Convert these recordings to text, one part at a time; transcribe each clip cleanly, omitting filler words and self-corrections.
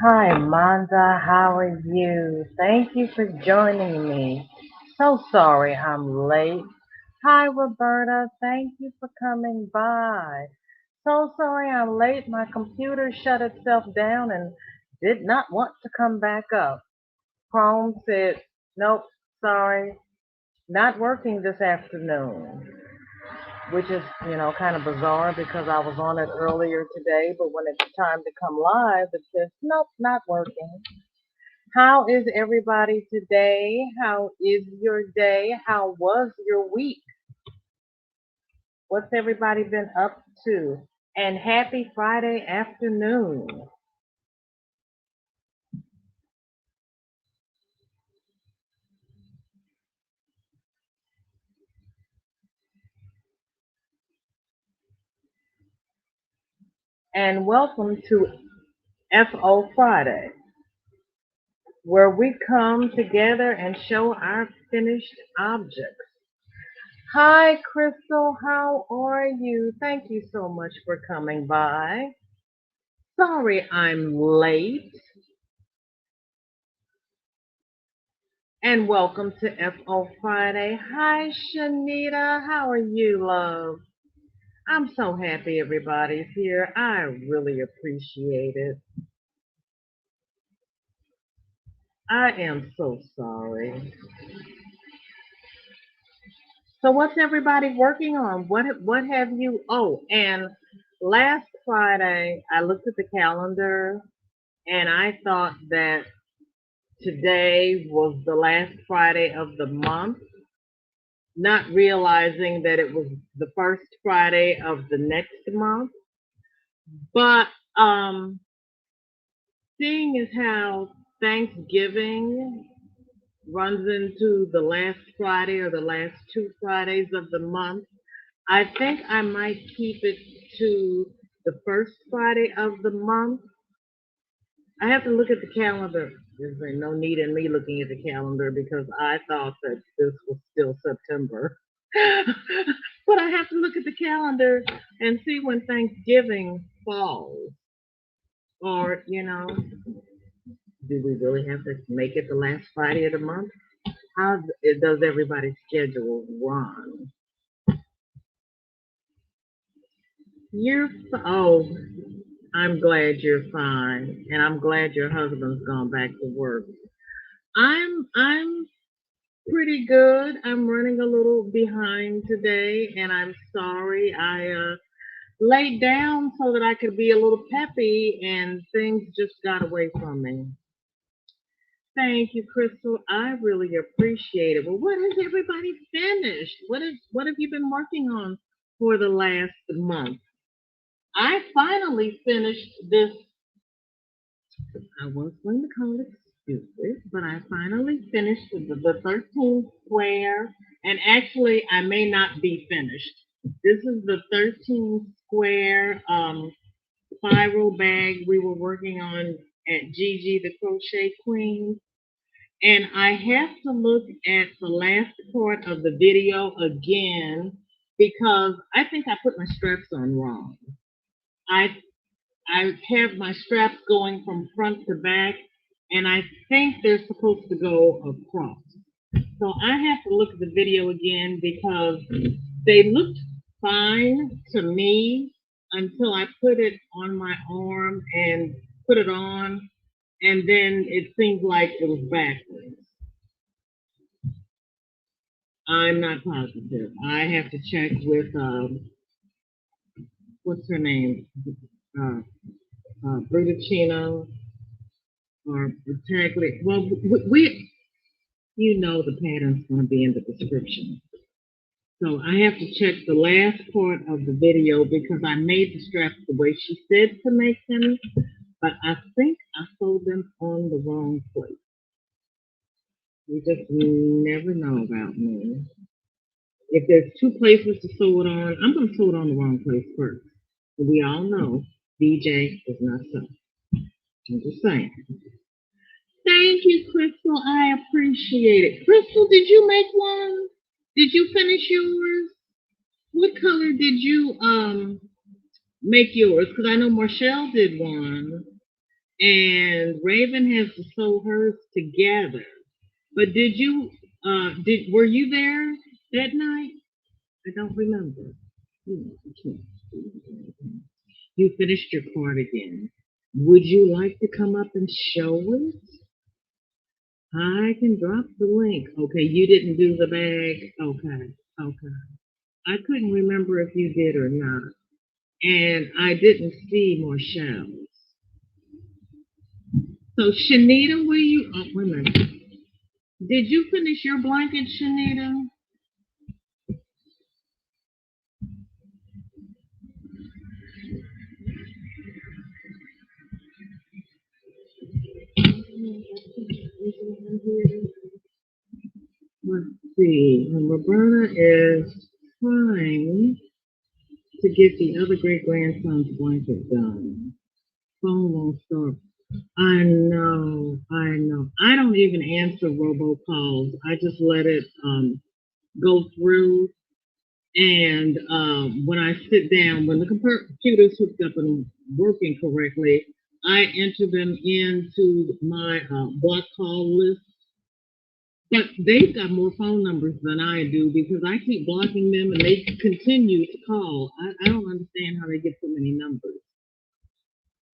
Hi, Manda. How are you? Thank you for joining me. So sorry I'm late. Hi, Roberta. Thank you for coming by. So sorry I'm late. My computer shut itself down and did not want to come back up. Chrome said, nope, sorry, not working this afternoon, which is, kind of bizarre because I was on it earlier today, but when it's time to come live, it says, nope, not working. How is everybody today? How is your day? How was your week? What's everybody been up to? And happy Friday afternoon. And welcome to FO Friday, where we come together and show our finished objects. Hi, Crystal. How are you? Thank you so much for coming by. Sorry I'm late. And welcome to FO Friday. Hi, Shanita. How are you, love? I'm so happy everybody's here. I really appreciate it. I am so sorry. So what's everybody working on? What have you? Oh, and last Friday I looked at the calendar and I thought that today was the last Friday of the month, not realizing that it was the first Friday of the next month. But seeing as how Thanksgiving runs into the last Friday or the last two Fridays of the month, I think I might keep it to the first Friday of the month. I have to look at the calendar. There's no need in me looking at the calendar because I thought that this was still September. But I have to look at the calendar and see when Thanksgiving falls. Or, do we really have to make it the last Friday of the month? How does everybody's schedule run? Oh, I'm glad you're fine, and I'm glad your husband's gone back to work. I'm pretty good. I'm running a little behind today, and I'm sorry. I laid down so that I could be a little peppy, and things just got away from me. Thank you, Crystal. I really appreciate it. Well, what has everybody finished? What have you been working on for the last month? I finally finished this. I was going to call it stupid, but I finally finished the 13 square. And actually, I may not be finished. This is the 13 square spiral bag we were working on at Gigi, the Crochet Queen. And I have to look at the last part of the video again because I think I put my straps on wrong. I I have my straps going from front to back, and I think they're supposed to go across. So I have to look at the video again because they looked fine to me until I put it on my arm and put it on. and then it seemed like it was backwards. I'm not positive. I have to check with what's her name, uh, Brutacino or Tagli. Well, you know the pattern's going to be in the description. So I have to check the last part of the video because I made the straps the way she said to make them, but I think I sewed them on the wrong place. You just never know about me. If there's two places to sew it on, I'm going to sew it on the wrong place first. But we all know DJ is not sew. I'm just saying. Thank you, Crystal. I appreciate it. Crystal, did you make one? Did you finish yours? What color did you make yours? Because I know Marshall did one, and Raven has to sew hers together. But did you were you there that night? I don't remember. You finished your cardigan. Would you like to come up and show it? I can drop the link. Okay, you didn't do the bag. Okay, okay. I couldn't remember if you did or not. And I didn't see more shells. So Shanita, were you? Oh, wait a minute. Did you finish your blanket, Shanita? Let's see. And Roberta is trying to get the other great grandson's blanket done. Phone won't start. I know, I know. I don't even answer robocalls. I just let it go through. And when I sit down, when the computer's hooked up and working correctly, I enter them into my block call list. But they've got more phone numbers than I do because I keep blocking them and they continue to call. I don't understand how they get so many numbers.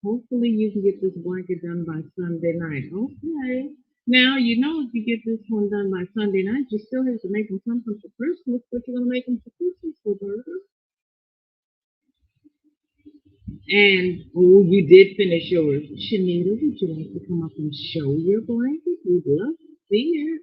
Hopefully you can get this blanket done by Sunday night. Okay. Now, you know, if you get this one done by Sunday night, you still have to make them something for Christmas. What you going to make them for Christmas, Roberta? And, oh, you did finish yours. Shanita, would you like to come up and show your blanket? We'd love to see it.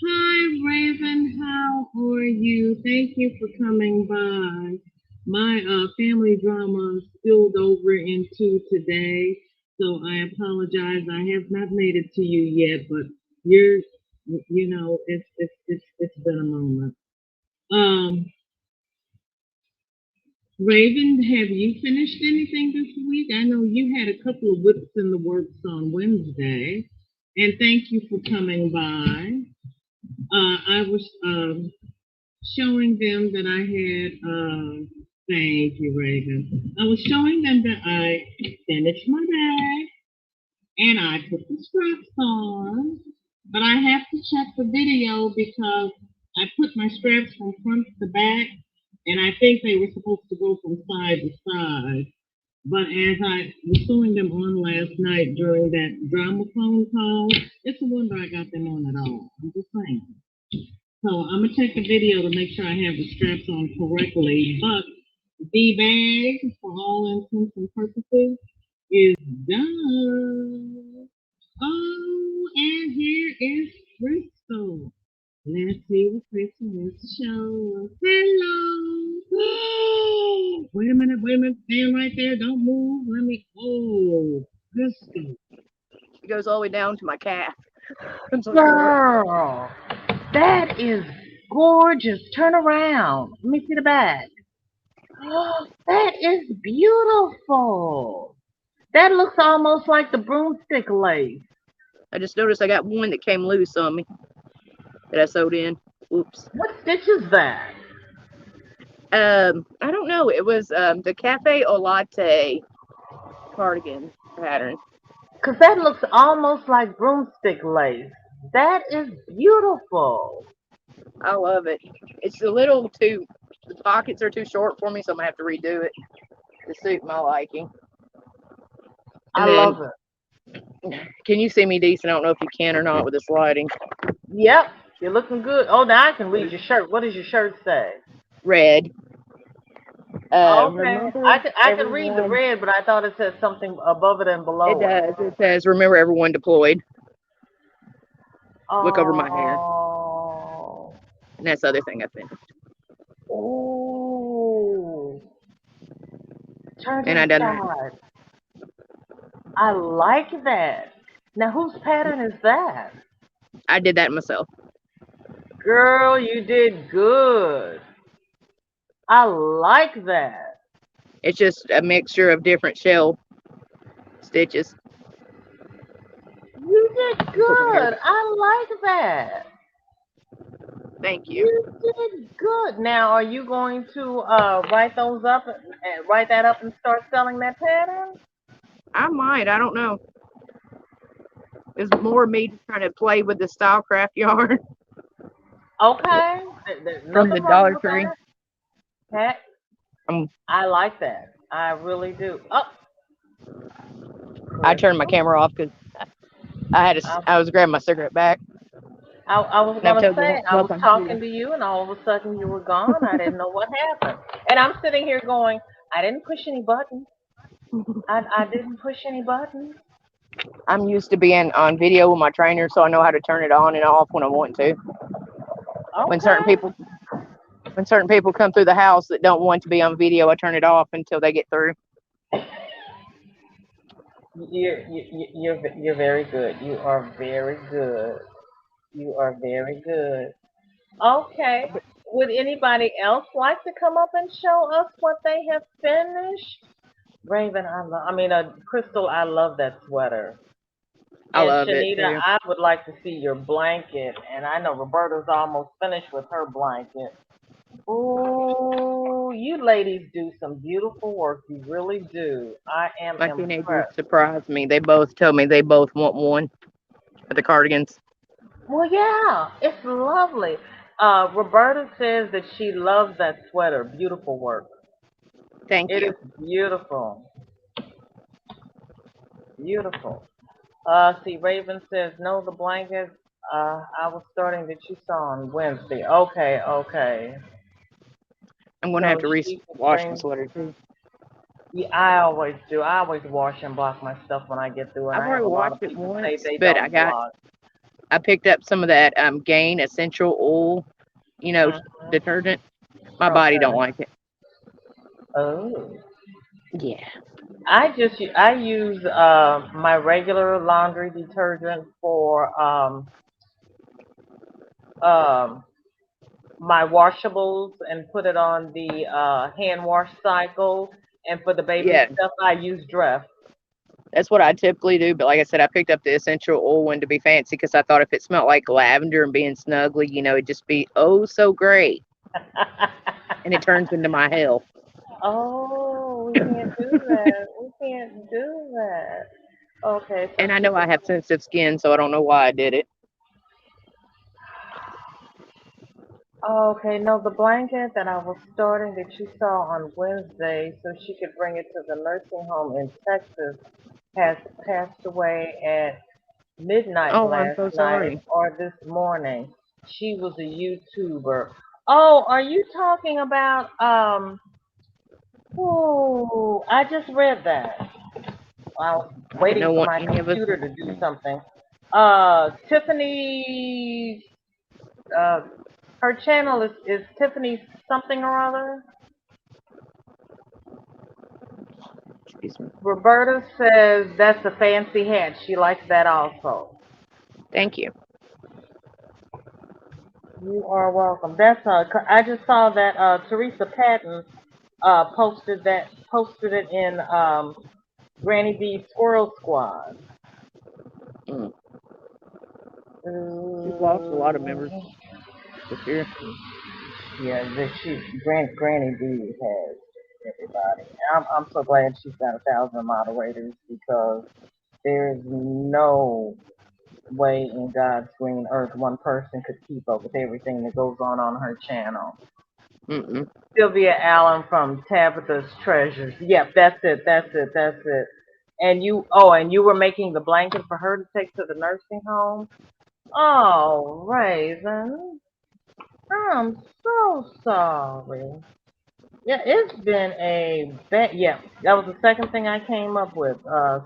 Hi, Raven. How are you? Thank you for coming by. My family drama spilled over into today, so I apologize. I have not made it to you yet, but you're, you know, it's been a moment. Um, Raven, have you finished anything this week? I know you had a couple of whips in the works on Wednesday, and thank you for coming by. I was showing them that I had, thank you, Reagan. I was showing them that I finished my bag and I put the straps on, but I have to check the video because I put my straps from front to back and I think they were supposed to go from side to side. But as I was showing them on last night during that drama phone call, it's a wonder I got them on at all. I'm just saying. So I'm gonna check the video to make sure I have the straps on correctly. But the bag, for all intents and purposes, is done. Oh, and here is Crystal. Let's see what Crystal has to show us. Hello. Wait a minute, stand right there. Don't move. Let me. Oh, Crystal. It goes all the way down to my calf. Girl, that is gorgeous. Turn around. Let me see the back. Oh, that is beautiful. That looks almost like the broomstick lace. I just noticed I got one that came loose on me that I sewed in. Oops. What stitch is that? I don't know. It was the Cafe au Latte cardigan pattern. Because that looks almost like broomstick lace. That is beautiful. I love it. It's a little too, the pockets are too short for me, so I'm going to have to redo it to suit my liking. I And then, love it. can you see me decent? I don't know if you can or not with this lighting. Yep, you're looking good. Oh, now I can read your shirt. What does your shirt say? Red. Okay, Remember I can read the everyone. red, but I thought it said something above it and It below it. does. It says, remember everyone deployed. Look over my hair. Oh, And that's the other thing I finished. ooh, turn to And I the done that. side. I like that. Now, whose pattern is that? I did that myself. Girl, you did good. I like that. It's just a mixture of different shell stitches. You did Put my hair good. back. I like that. Thank you. You did good. Now, are you going to write those up and write that up and start selling that pattern? I might. I don't know. It's more me just trying to play with the Stylecraft yarn Okay. There's from nothing the wrong Dollar with Tree. that. Heck, Um, I like that. I really do. Oh, I turned my Crystal. camera off because I, I was grabbing my cigarette back. I was And I've gonna told you I say don't I smoke was on talking computer. to you and all of a sudden you were gone. I didn't know what happened, and I'm sitting here going, I didn't push any buttons. I didn't push any buttons. I'm used to being on video with my trainer, so I know how to turn it on and off when I want to. When certain Okay. people when certain people come through the house that don't want to be on video, I turn it off until they get through. You're very good. You are very good. You are very good. Okay. Would anybody else like to come up and show us what they have finished? Raven, Crystal, I love that sweater. I And love it Shanita, too. I would like to see your blanket. And I know Roberta's almost finished with her blanket. Ooh, you ladies do some beautiful work. You really do. I am My teenagers impressed. surprised me. They both told me they both want one of the cardigans. Well, yeah, it's lovely. Roberta says that she loves that sweater. Beautiful work. Thank It you. is beautiful. Beautiful. See, Raven says, no, the blanket I was starting that you saw on Wednesday. Okay, okay. I'm gonna have So to she could wash my bring, sweater too. yeah, I always do. I always wash and block my stuff when I get through, and I've I have already a lot washed of it people say once, they but don't block. I picked up some of that Gain essential oil, Hmm. detergent. My body don't Okay. like it. Oh. Yeah. I use my regular laundry detergent for um my washables and put it on the hand wash cycle. And for the baby Yeah. stuff, I use Dreft. That's what I typically do. But like I said, I picked up the essential oil one to be fancy because I thought if it smelled like lavender and being snuggly, it'd just be oh so great. And it turns into my hell. Oh, we can't do that. We can't do that. Okay, so And I she know I have sensitive skin, so I don't know why I did it. Okay, no, the blanket that I was starting that you saw on Wednesday so she could bring it to the nursing home in Texas has passed away at midnight Oh, I'm last so night sorry. or this morning. She was a YouTuber. Oh, are you talking about oh, I just read that. I was I didn't waiting know for what my any of us. computer to do something. Tiffany uh her channel is Tiffany something or other. Excuse me. Roberta says that's a fancy hat. She likes that also. Thank you. You are welcome. That's I just saw that Teresa Patton posted it in Granny B's Squirrel Squad. Mm. We've lost a lot of members Uh, this year. yeah, Granny B has everybody. I'm so glad she's got 1,000 moderators because there's no way in God's green earth one person could keep up with everything that goes on her channel. Mm-mm. Sylvia Allen from Tabitha's Treasures. Yep, that's it. That's it. That's it. and you were making the blanket for her to take to the nursing home. Oh, Raven, I'm so sorry. Yeah, it's been a bad. Yeah, that was the second thing I came up with.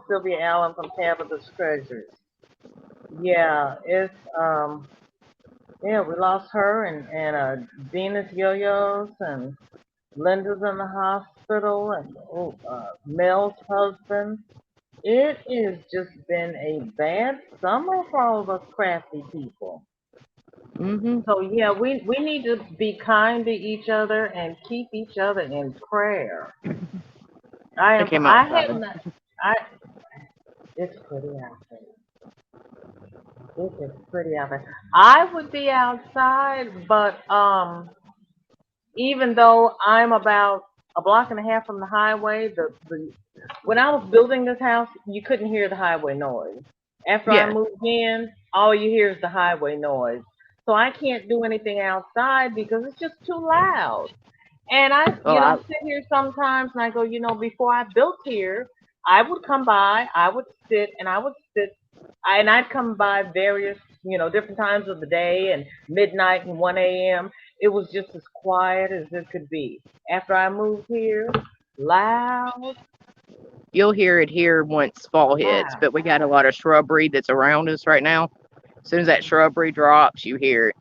Sylvia Allen from Tabitha's Treasures. Yeah, it's yeah, we lost her and Venus Yo-Yos and Linda's in the hospital and Mel's husband. It has just been a bad summer for all of us crafty people. Mhm. So yeah, we need to be kind to each other and keep each other in prayer. I came I have outside. not I it's pretty out there. It is pretty out there. I would be outside, but even though I'm about a block and a half from the highway, the when I was building this house, you couldn't hear the highway noise. After I Yeah. moved in, all you hear is the highway noise. So I can't do anything outside because it's just too loud. And I, Well, I sit here sometimes and I go, before I built here, I would come by, I would sit, and I would sit, and I'd come by various, different times of the day and midnight and 1 a.m. It was just as quiet as it could be. After I moved here, loud, you'll hear it here once fall hits, loud. but we got a lot of shrubbery that's around us right now. As soon as that shrubbery drops, you hear it.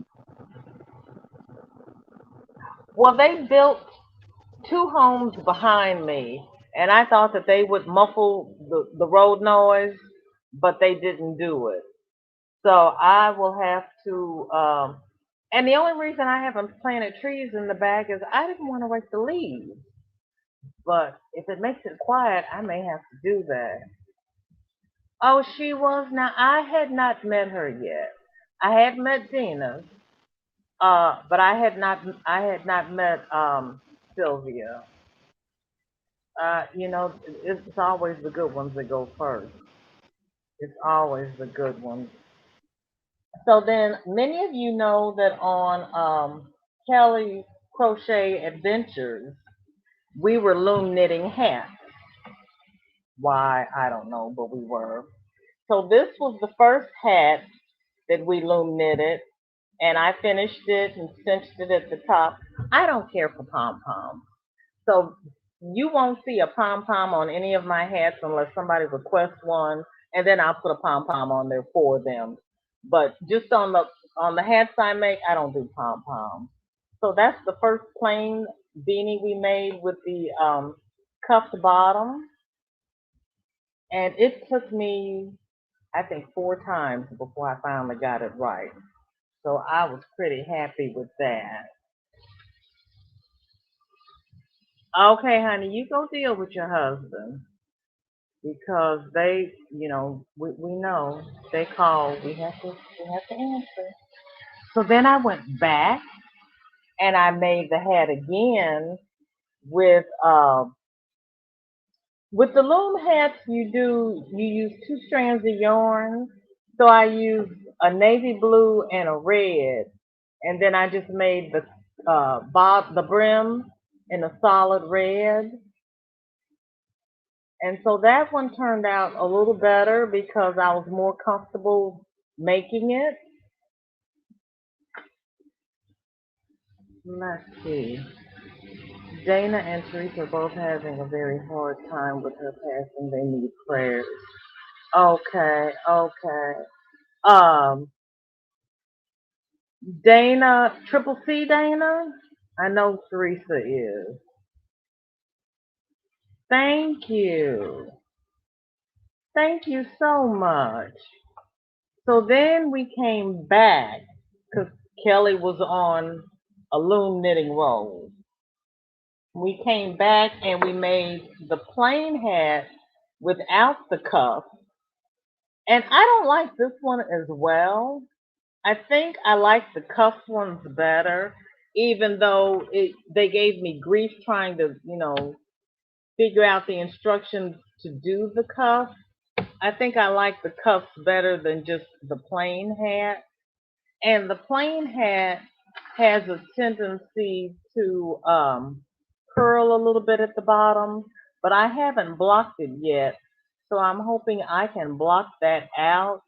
Well, they built two homes behind me, and I thought that they would muffle the road noise, but they didn't do it. So I will have to. And the only reason I haven't planted trees in the back is I didn't want to wake the leaves. But if it makes it quiet, I may have to do that. Oh, she was now. I had not met her yet. I had met Dina, but I had not. I had not met Sylvia. It's always the good ones that go first. It's always the good ones. So then, many of you know that on Kelly's Crochet Adventures, we were loom knitting hats. Why, I don't know, but we were. So this was the first hat that we loom knitted, and I finished it and cinched it at the top. I don't care for pom poms. So you won't see a pom pom on any of my hats unless somebody requests one, and then I'll put a pom pom on there for them. But just on the hats I make, I don't do pom poms. So that's the first plain beanie we made with the cuffed bottom, and it took me I think 4 times before I finally got it right. So I was pretty happy with that. Okay, honey, you go deal with your husband. Because they, we know they call, we have to answer. So then I went back and I made the hat again with with the loom hats. You use 2 strands of yarn. So I used a navy blue and a red, and then I just made the brim in a solid red. And so that one turned out a little better because I was more comfortable making it. Let's see. Dana and Teresa are both having a very hard time with her passing. They need prayers. Okay, okay. Um, Dana, Triple C Dana? I know Teresa is. Thank you. Thank you so much. So then we came back because Kelly was on a loom knitting roll. We came back and we made the plain hat without the cuff. And I don't like this one as well. I think I like the cuff ones better, even though they gave me grief trying to, figure out the instructions to do the cuff. I think I like the cuffs better than just the plain hat. And the plain hat has a tendency to curl a little bit at the bottom, but I haven't blocked it yet. So I'm hoping I can block that out.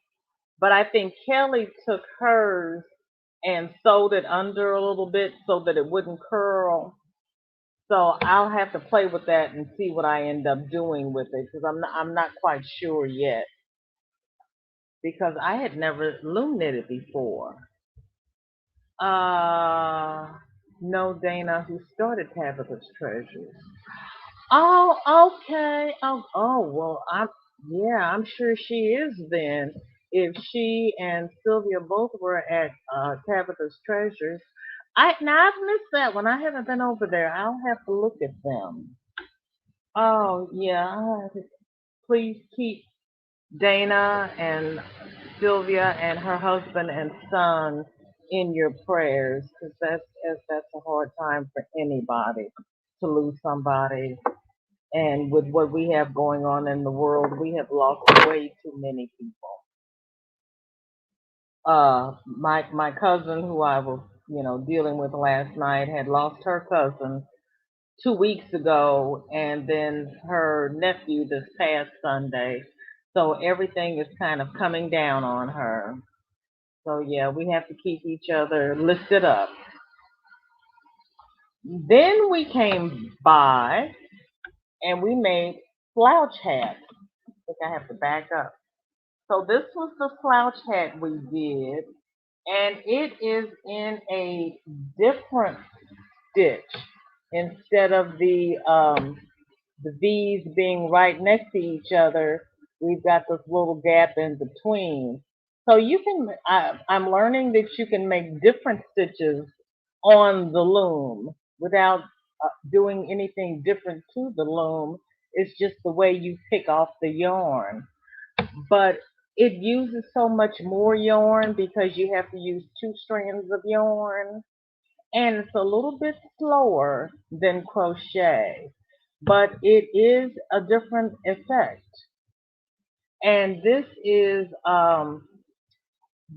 But I think Kelly took hers and sewed it under a little bit so that it wouldn't curl. So I'll have to play with that and see what I end up doing with it because I'm not quite sure yet because I had never loom knitted before. Uh, no, Dana, who started Tabitha's Treasures. Oh, okay. Well, yeah, I'm sure she is then. If she and Sylvia both were at Tabitha's Treasures, I've missed that one. I haven't been over there. I'll have to look at them. Oh, yeah. Please keep Dana and Sylvia and her husband and son in your prayers because that's a hard time for anybody to lose somebody. And with what we have going on in the world, we have lost way too many people. My cousin, who I was dealing with last night, had lost her cousin 2 weeks ago, and then her nephew this past Sunday. So everything is kind of coming down on her. So yeah, we have to keep each other lifted up. Then we came by and we made slouch hats. I think I have to back up. So this was the slouch hat we did, and it is in a different stitch instead of the V's being right next to each other. We've got this little gap in between. So I'm learning that you can make different stitches on the loom without doing anything different to the loom. It's just the way you pick off the yarn. But it uses so much more yarn because you have to use two strands of yarn, and it's a little bit slower than crochet, but it is a different effect. And this is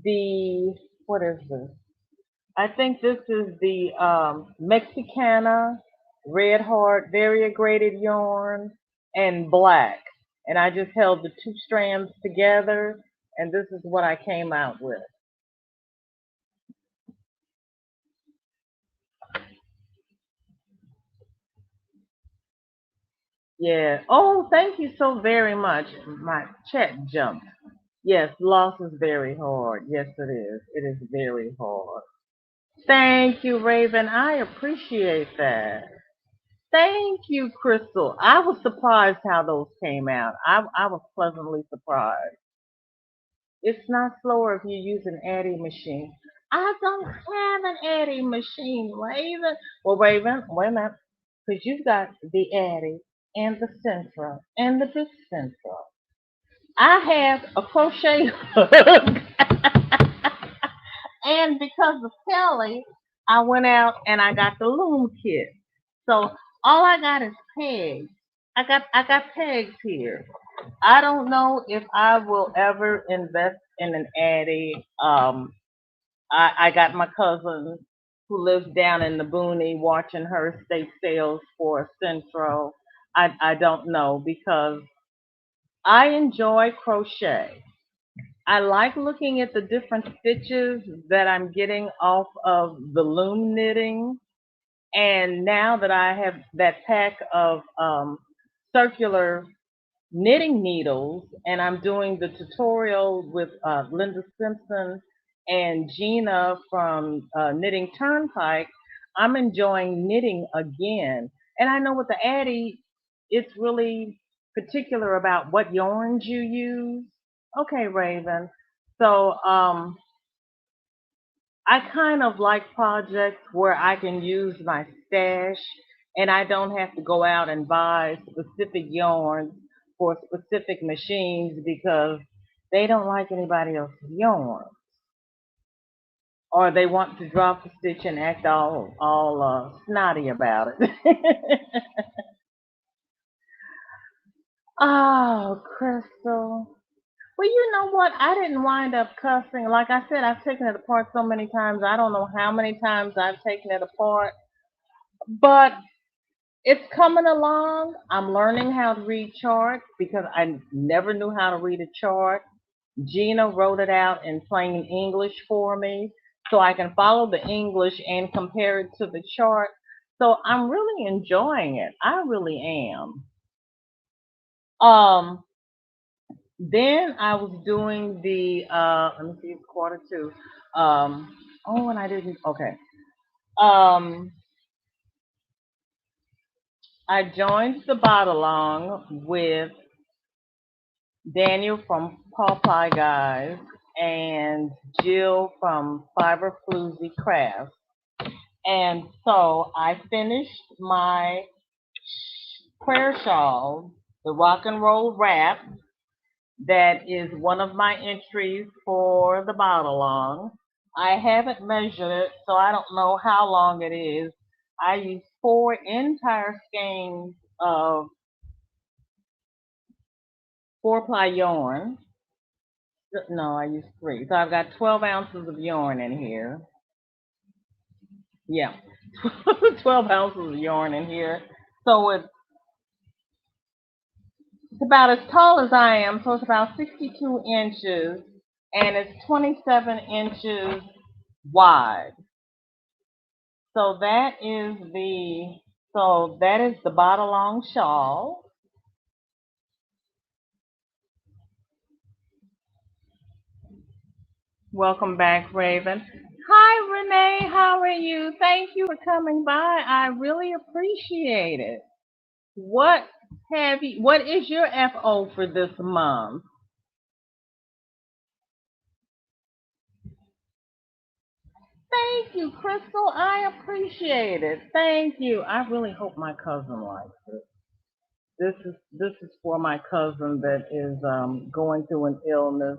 the what is this? I think this is the Mexicana Red Heart variegated yarn and black. And I just held the two strands together, and this is what I came out with. Yeah. Oh, thank you so very much. My chat jumped. Yes, loss is very hard. Yes, it is. It is very hard. Thank you, Raven. I appreciate that. Thank you, Crystal. I was surprised how those came out. I was pleasantly surprised. It's not slower if you use an Addy machine. I don't have an Addy machine, Raven. Well, Raven, wait a minute. Because you've got the Addy and the Centra and the Big Centra. I have a crochet hook. And because of Kelly, I went out and I got the loom kit. So all I got is pegs. I got pegs here. I don't know if I will ever invest in an Addy. I got my cousin who lives down in the boonies watching her state sales for Centro. I don't know because I enjoy crochet. I like looking at the different stitches that I'm getting off of the loom knitting. And now that I have that pack of circular knitting needles and I'm doing the tutorial with Linda Simpson and Gina from Knitting Turnpike, I'm enjoying knitting again. And I know with the Addy, it's really particular about what yarns you use. Okay, Raven. So I kind of like projects where I can use my stash and I don't have to go out and buy specific yarns for specific machines because they don't like anybody else's yarn or they want to drop the stitch and act all snotty about it. Oh, Crystal. Well, you know what? I didn't wind up cussing. Like I said, I've taken it apart so many times. I don't know how many times I've taken it apart. But It's coming along. I'm learning how to read charts because I never knew how to read a chart. Gina wrote it out in plain English for me so I can follow the English and compare it to the chart. So I'm really enjoying it. I really am. Um, then I was doing the let me see, it's quarter two. Oh, and I didn't. Okay. Um, I joined the bot along with Daniel from Paw Guys and Jill from Fiber Floozy Crafts. And so I finished my prayer shawl, the rock and roll wrap. That is one of my entries for the bot along. I haven't measured it, so I don't know how long it is. I used 4 entire skeins of 4-ply yarn. No, I used 3. So I've got 12 ounces of yarn in here. Yeah, 12 ounces of yarn in here. So it's about as tall as I am, so it's about 62 inches, and it's 27 inches wide. So that is the bot along shawl. Welcome back, Raven. Hi, Renee. How are you? Thank you for coming by. I really appreciate it. What is your FO for this month? Thank you, Crystal. I appreciate it. Thank you. I really hope my cousin likes it. This is for my cousin that is going through an illness,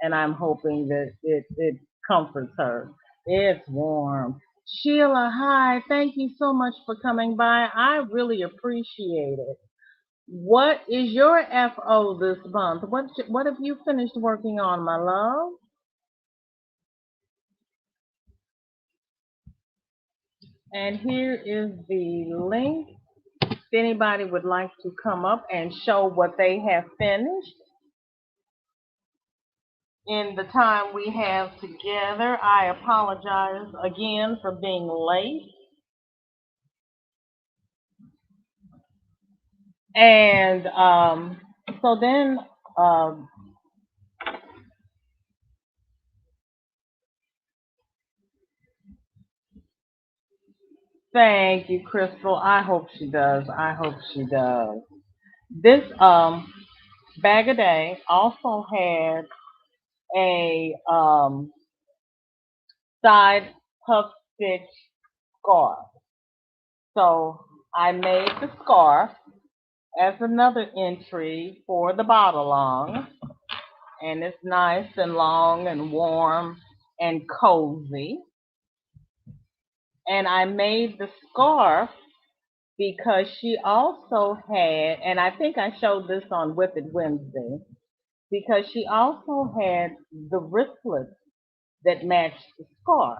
and I'm hoping that it comforts her. It's warm. Sheila, hi. Thank you so much for coming by. I really appreciate it. What is your FO this month? What have you finished working on, my love? And here is the link. If anybody would like to come up and show what they have finished in the time we have together, I apologize again for being late. And so then, um, thank you, Crystal. I hope she does. I hope she does. This bag a day also had a side puff stitch scarf. So I made the scarf as another entry for the bottle along, and it's nice and long and warm and cozy. And I made the scarf because she also had, and I think I showed this on Whip It Wednesday, because she also had the wristlets that matched the scarf.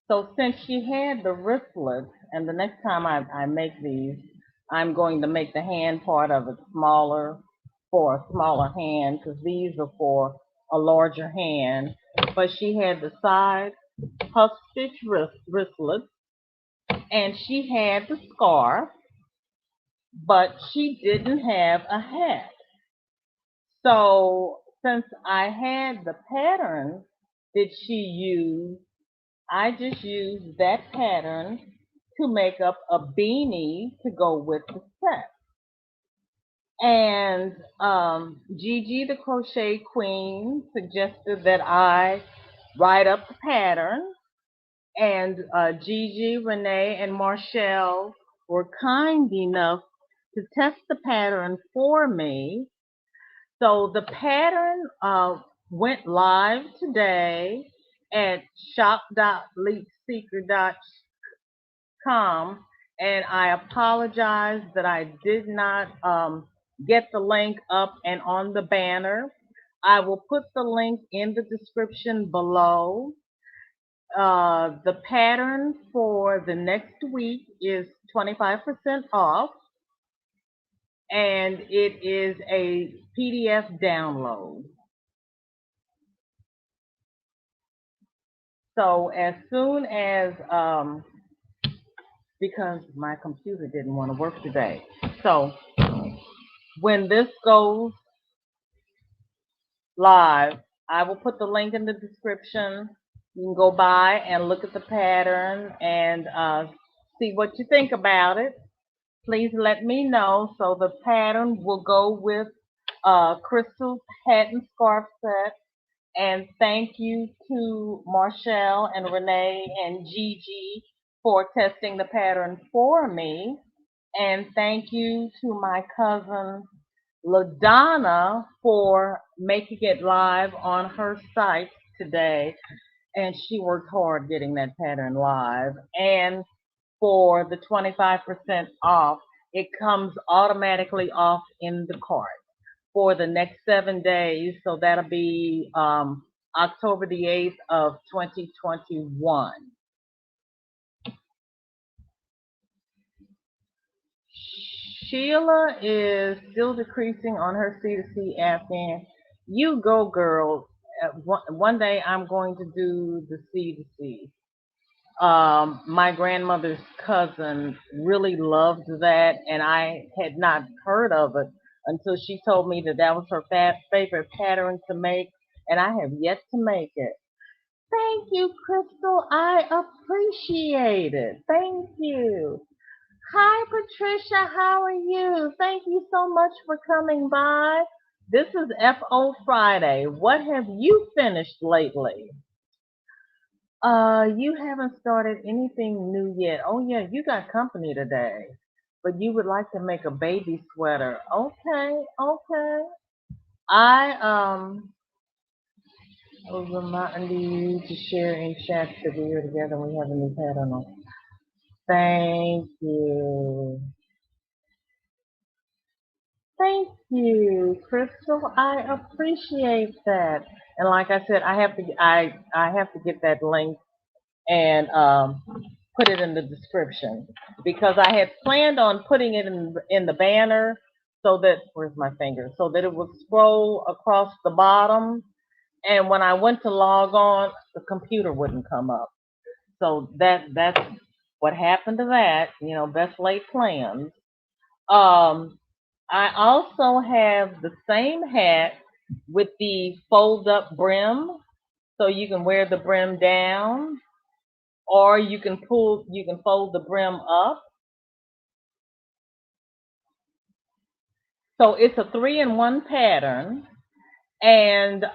So since she had the wristlets, and the next time I make these, I'm going to make the hand part of it smaller for a smaller hand, because these are for a larger hand. But she had the side puff stitch wristlets, and she had the scarf, but she didn't have a hat. So since I had the pattern that she used, I just used that pattern to make up a beanie to go with the set. And Gigi, the crochet queen, suggested that I write up the pattern. And Gigi, Renee, and Marshall were kind enough to test the pattern for me. So the pattern went live today at shop.leapseeker.com, and I apologize that I did not get the link up and on the banner. I will put the link in the description below. The pattern for the next week is 25% off, and it is a PDF download. So as soon as, because my computer didn't want to work today, so when this goes live, I will put the link in the description. You can go by and look at the pattern and see what you think about it. Please let me know. So the pattern will go with Crystal's hat and scarf set. And thank you to Marshall and Renee and Gigi for testing the pattern for me. And thank you to my cousin LaDonna for making it live on her site today. And she worked hard getting that pattern live. And for the 25% off, it comes automatically off in the cart for the next 7 days. So that'll be October the 8th of 2021. Sheila is still decreasing on her C2C Afghan. You go, girl. One day I'm going to do the C2C. My grandmother's cousin really loved that, and I had not heard of it until she told me that that was her favorite pattern to make, and I have yet to make it. Thank you, Crystal. I appreciate it. Thank you. Hi, Patricia. How are you? Thank you so much for coming by. This is FO Friday. What have you finished lately? You haven't started anything new yet. Oh yeah, you got company today. But you would like to make a baby sweater. Okay, okay. I will remind you to share in chat that we are together and we have a new pattern on. Thank you. Thank you, Crystal. I appreciate that. And like I said, I have to get that link and put it in the description because I had planned on putting it in the banner so that where's my finger so that it would scroll across the bottom. And when I went to log on, the computer wouldn't come up. So that's what happened to that. You know, best laid plans. Um, I also have the same hat with the fold up brim, so you can wear the brim down or you can fold the brim up. So it's a 3-in-1 pattern, and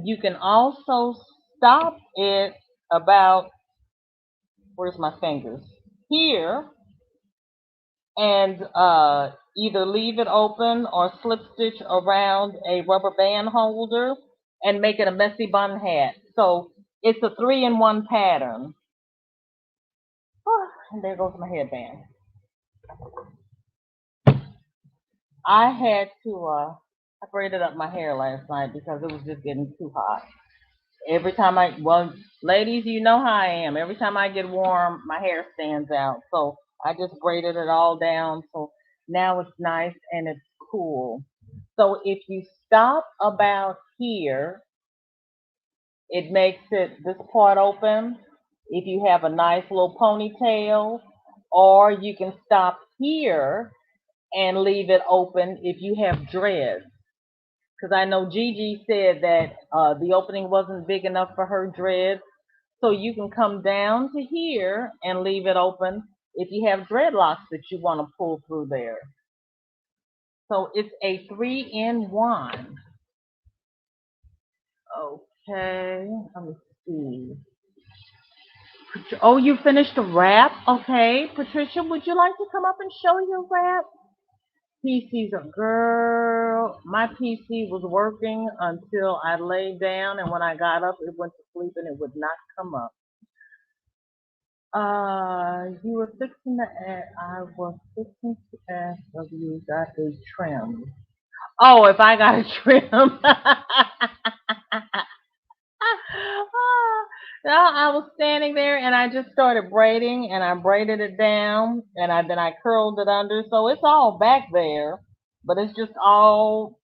you can also stop it about, where's my fingers? Here, and either leave it open or slip stitch around a rubber band holder and make it a messy bun hat. So it's a 3-in-1 pattern. Oh, and there goes my headband. I had to, I braided up my hair last night because it was just getting too hot. Every time well, ladies, you know how I am. Every time I get warm, my hair stands out. So I just braided it all down. So now it's nice and it's cool. So if you stop about here, it makes this part open. If you have a nice little ponytail, or you can stop here and leave it open if you have dreads. Because I know Gigi said that the opening wasn't big enough for her dreads. So you can come down to here and leave it open if you have dreadlocks that you want to pull through there. So it's a 3-in-1. Okay, let me see. Oh, you finished the wrap? Okay, Patricia, would you like to come up and show your wrap? PC's a girl. My PC was working until I laid down, and when I got up, it went to sleep and it would not come up. You were fixing to ask, I was fixing to ask if you got a trim. Oh, if I got a trim. I was standing there and I just started braiding and I braided it down and then I curled it under. So it's all back there, but it's just all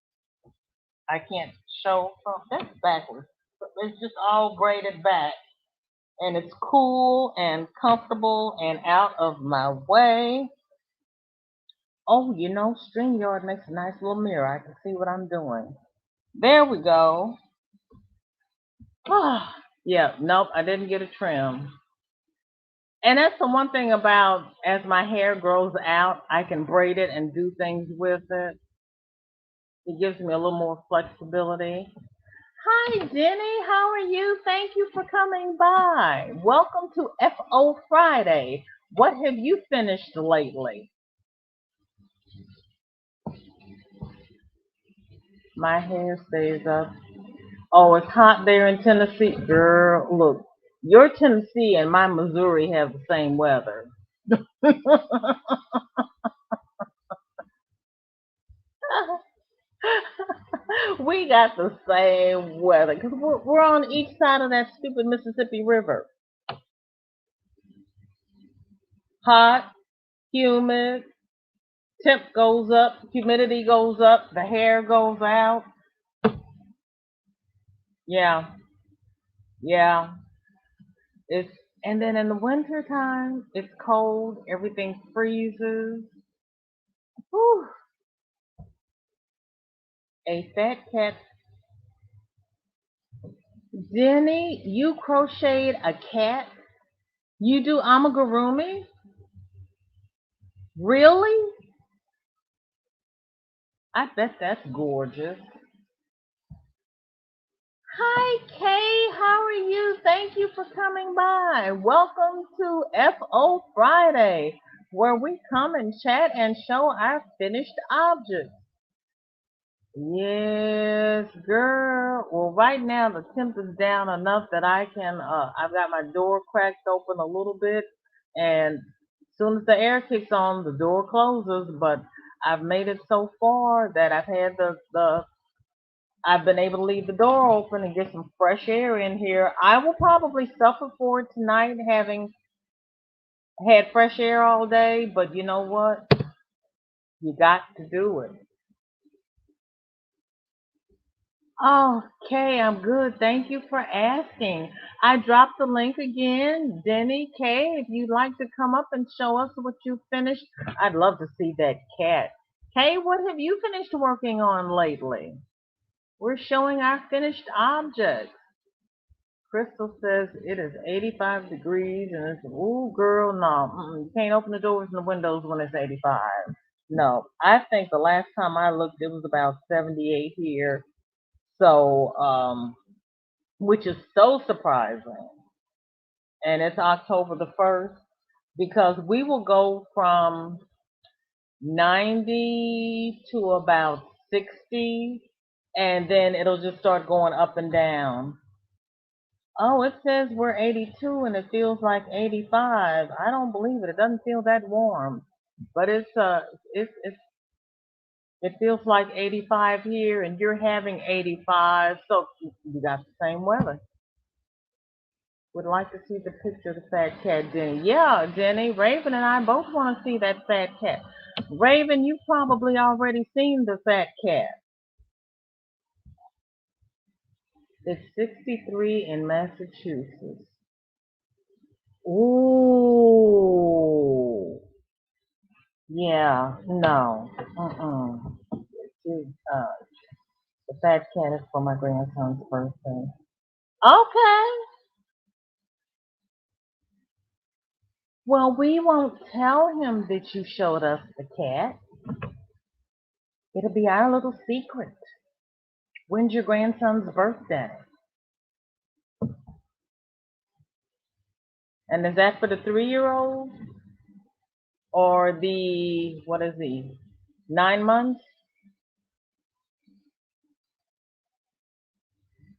I can't show from that's backwards. It's just all braided back and it's cool and comfortable and out of my way. Oh, StreamYard makes a nice little mirror. I can see what I'm doing. There we go. Yeah, nope, I didn't get a trim. And that's the one thing about as my hair grows out, I can braid it and do things with it. It gives me a little more flexibility. Hi, Jenny. How are you? Thank you for coming by. Welcome to FO Friday. What have you finished lately? My hair stays up. Oh, it's hot there in Tennessee. Girl, look, your Tennessee and my Missouri have the same weather. We got the same weather because we're on each side of that stupid Mississippi River. Hot, humid, temp goes up, humidity goes up, the hair goes out. Yeah, yeah. It's and then in the winter time, it's cold, everything freezes. Whew. A fat cat. Jenny, you crocheted a cat? You do amigurumi? Really? I bet that's gorgeous. Hi, Kay. How are you? Thank you for coming by. Welcome to FO Friday, where we come and chat and show our finished objects. Yes, girl. Well, right now the temp is down enough that I've got my door cracked open a little bit, and as soon as the air kicks on, the door closes, but I've made it so far that I've been able to leave the door open and get some fresh air in here. I will probably suffer for it tonight, having had fresh air all day, but you know what? You got to do it. Okay, I'm good. Thank you for asking. I dropped the link again. Denny K, if you'd like to come up and show us what you finished, I'd love to see that cat. Kay, what have you finished working on lately? We're showing our finished objects. Crystal says it is 85 degrees and it's, ooh, girl, no. You can't open the doors and the windows when it's 85. No, I think the last time I looked, it was about 78 here. So, which is so surprising. And it's October the 1st because we will go from 90 to about 60 and then it'll just start going up and down. Oh, it says we're 82 and it feels like 85. I don't believe it. It doesn't feel that warm, but it's it feels like 85 here, and you're having 85, so you got the same weather. Would like to see the picture of the fat cat, Jenny. Yeah, Jenny, Raven and I both want to see that fat cat. Raven, you've probably already seen the fat cat. It's 63 in Massachusetts. Ooh. Yeah, no. Uh, the fat cat is for my grandson's birthday. Okay. Well, we won't tell him that you showed us the cat. It'll be our little secret. When's your grandson's birthday? And is that for the 3-year-old? Or the, what is he, 9 months?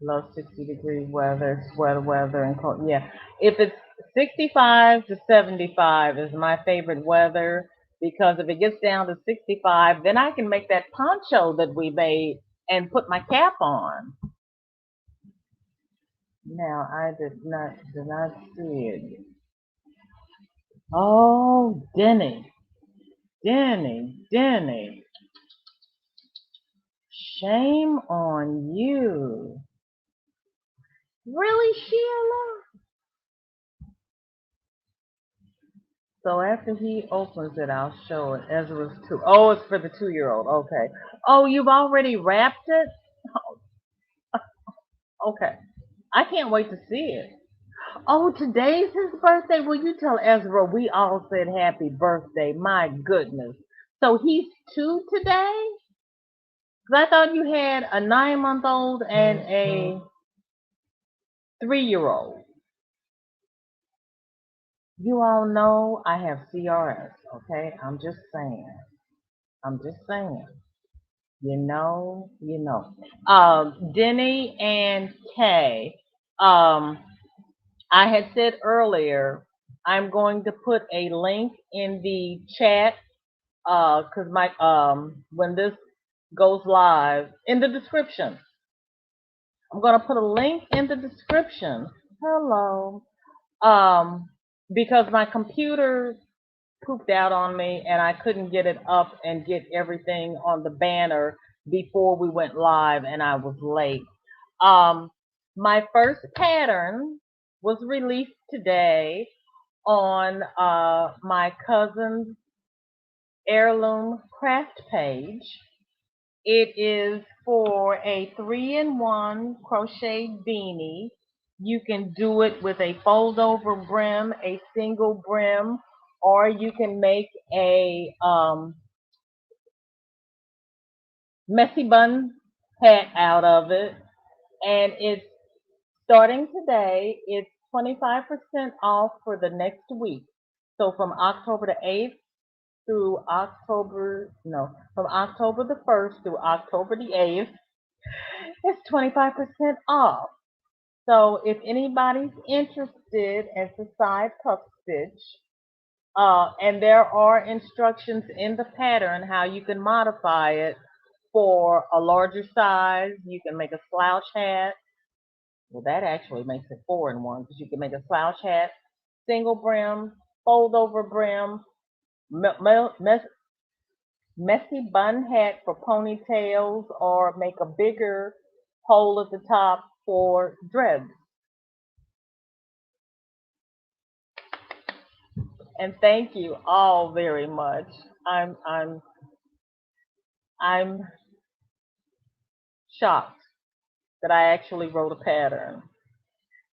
Love 60-degree weather, sweater weather, and cold. Yeah, if it's 65 to 75 is my favorite weather because if it gets down to 65, then I can make that poncho that we made and put my cap on. Now I did not see it. Oh, Denny. Shame on you. Really, Sheila? So after he opens it, I'll show it. Ezra's two. Oh, it's for the 2-year-old. Okay. Oh, you've already wrapped it? Okay. I can't wait to see it. Oh, today's his birthday. Will you tell Ezra we all said happy birthday? My goodness. So he's 2 today? Because I thought you had a 9-month-old and a 3-year-old. You all know I have CRS, okay? I'm just saying. I'm just saying. You know. Denny and Kay, I had said earlier, I'm going to put a link in the chat, cause my, when this goes live, in the description. I'm gonna put a link in the description. Hello. Um, because my computer pooped out on me and I couldn't get it up and get everything on the banner before we went live and I was late. Um, my first pattern was released today on my cousin's heirloom craft page. It is for a 3-in-1 crochet beanie. You can do it with a fold over brim, a single brim, or you can make a messy bun hat out of it. And it's starting today. It's 25% off for the next week. So from October the 8th through October, no, from October the 1st through October the 8th, it's 25% off. So if anybody's interested, it's a side puff stitch. And there are instructions in the pattern how you can modify it for a larger size. You can make a slouch hat. Well, that actually makes it 4-in-1 because you can make a slouch hat, single brim, fold over brim, messy bun hat for ponytails, or make a bigger hole at the top for dreads. And thank you all very much. I'm I'm I'm shocked that I actually wrote a pattern.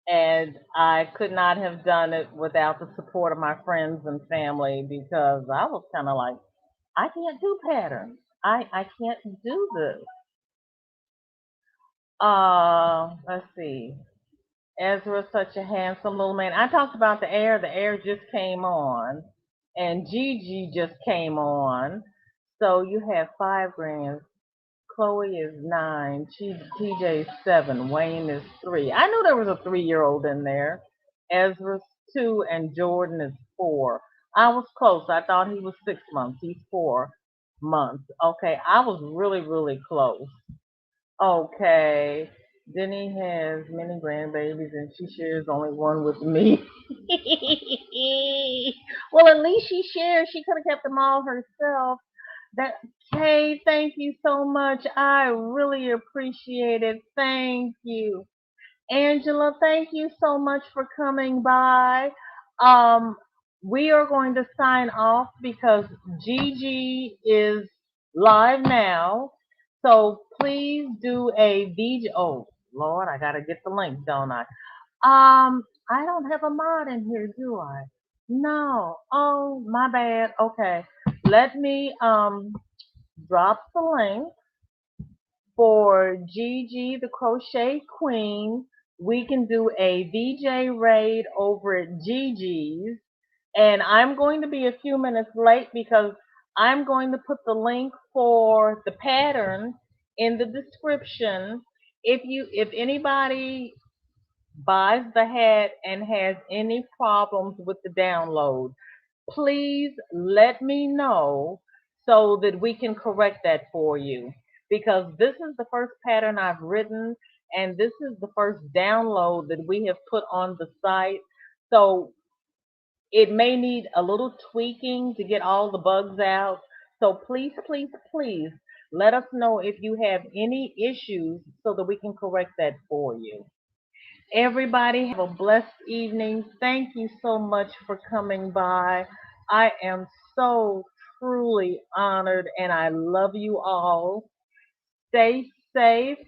And I could not have done it without the support of my friends and family because I was kind of like, I can't do patterns. I can't do this. Let's see. Ezra's such a handsome little man. I talked about the air. The air just came on. And Gigi just came on. So you have 5 grand. Chloe is 9. TJ's 7. Wayne is 3. I knew there was a 3-year-old in there. Ezra's 2 and Jordan is 4. I was close. I thought he was 6 months. He's 4 months. Okay, I was really, really close. Okay. Denny has many grandbabies and she shares only one with me. Well, at least she shares. She could have kept them all herself. That Kay, thank you so much. I really appreciate it. Thank you. Angela, thank you so much for coming by. Um, we are going to sign off because Gigi is live now. So please do a VJ. Oh, Lord, I gotta get the link, don't I? I don't have a mod in here, do I? No. Oh, my bad. Okay. Let me drop the link for Gigi the Crochet Queen. We can do a VJ raid over at Gigi's. And I'm going to be a few minutes late because I'm going to put the link for the pattern in the description. If anybody buys the hat and has any problems with the download, please let me know so that we can correct that for you. Because this is the first pattern I've written and this is the first download that we have put on the site. So it may need a little tweaking to get all the bugs out. So please, please, please let us know if you have any issues so that we can correct that for you. Everybody have a blessed evening. Thank you so much for coming by. I am so truly honored and I love you all. Stay safe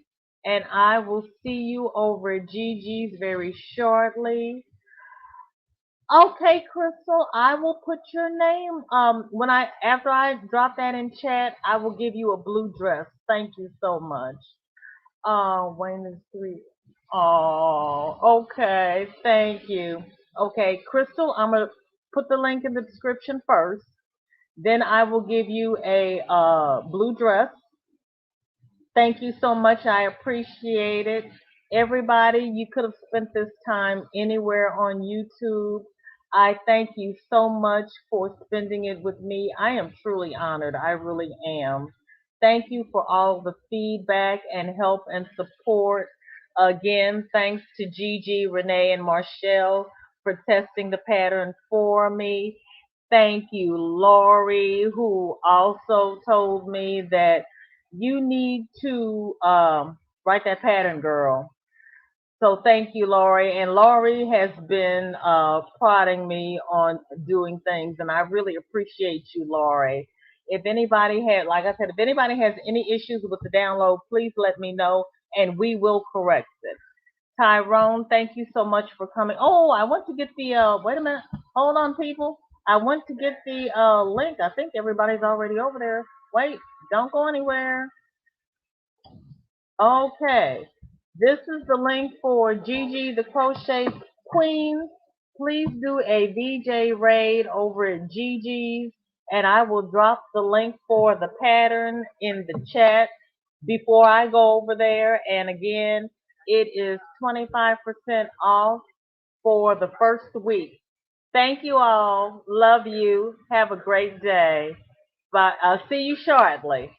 and I will see you over at Gigi's very shortly. Okay, Crystal, I will put your name. When I after I drop that in chat, I will give you a blue dress. Thank you so much. Wayne is three. Oh, okay. Thank you. Okay, Crystal, I'm gonna put the link in the description first. Then I will give you a blue dress. Thank you so much. I appreciate it. Everybody, you could have spent this time anywhere on YouTube. I thank you so much for spending it with me. I am truly honored. I really am. Thank you for all the feedback and help and support. Again, thanks to Gigi, Renee, and Marshall for testing the pattern for me. Thank you, Lori, who also told me that you need to write that pattern, girl. So thank you, Lori. And Lori has been prodding me on doing things, and I really appreciate you, Lori. If anybody had, like I said, if anybody has any issues with the download, please let me know, and we will correct it. Tyrone, thank you so much for coming. Oh, I want to get the, wait a minute. Hold on, people. I want to get the link. I think everybody's already over there. Wait, don't go anywhere. Okay. This is the link for Gigi the Crochet Queen. Please do a VJ raid over at Gigi's, and I will drop the link for the pattern in the chat before I go over there. And again, it is 25% off for the first week. Thank you all. Love you. Have a great day. Bye. I'll see you shortly.